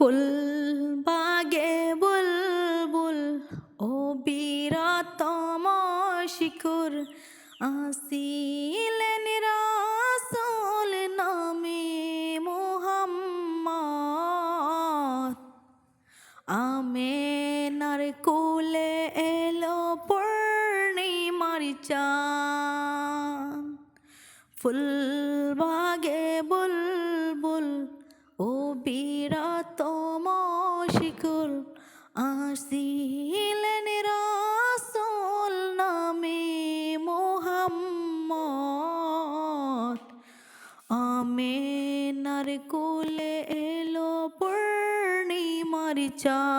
ফুল বাগে বুলবুল অবিরতম শিখর আসিলেন রাসূল নামে মুহাম্মদ। আমেনার কোলে এলো পূর্ণিমার চাঁদ। ফুল বাগে বুলবুল অবিরতম শিখর আসিলেন রাসূল নামে মুহাম্মদ। আমেনার কোলে এলো পূর্ণিমার চাঁদ।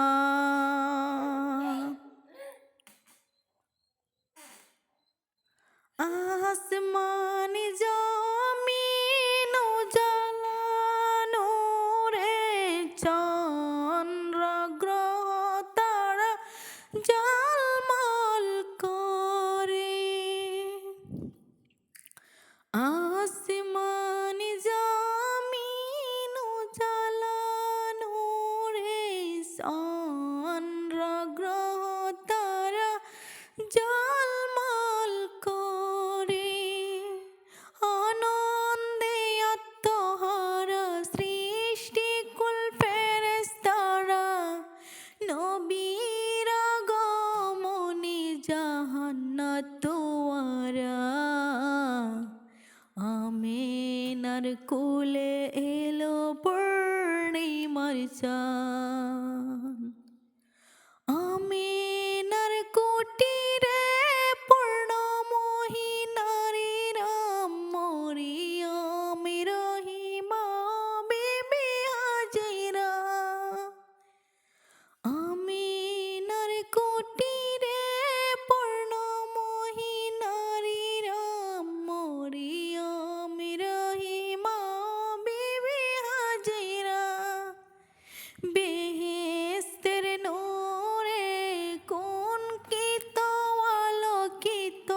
আসমান জমিন উজালানো রে, চন্দ্র গ্রহ তারা ঝলমল করে। আসমান জমিন উজালানো রে, চন্দ্র গ্রহ তারা ঝলমল করে। আনন্দে আত্মহারা সৃষ্টিকুল ফেরেশতারা, নবীর আগমনে জাহান্নাত দুয়ারা। আমেনার কোলে এলো পূর্ণিমার চাঁদ। আমেনার কুটিরে পূর্ণমোহী নারীরা, মরিয়ম রহিমা বিবি হাজেরা। আমেনার কুটিরে পূর্ণমোহী নারীরা, মরিয়ম রহিমা বিবি হাজেরা। বেহেশতের নূরে কঙ্কিত আলোকিত,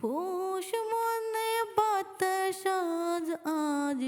পৌষ মনে বাতাস আজ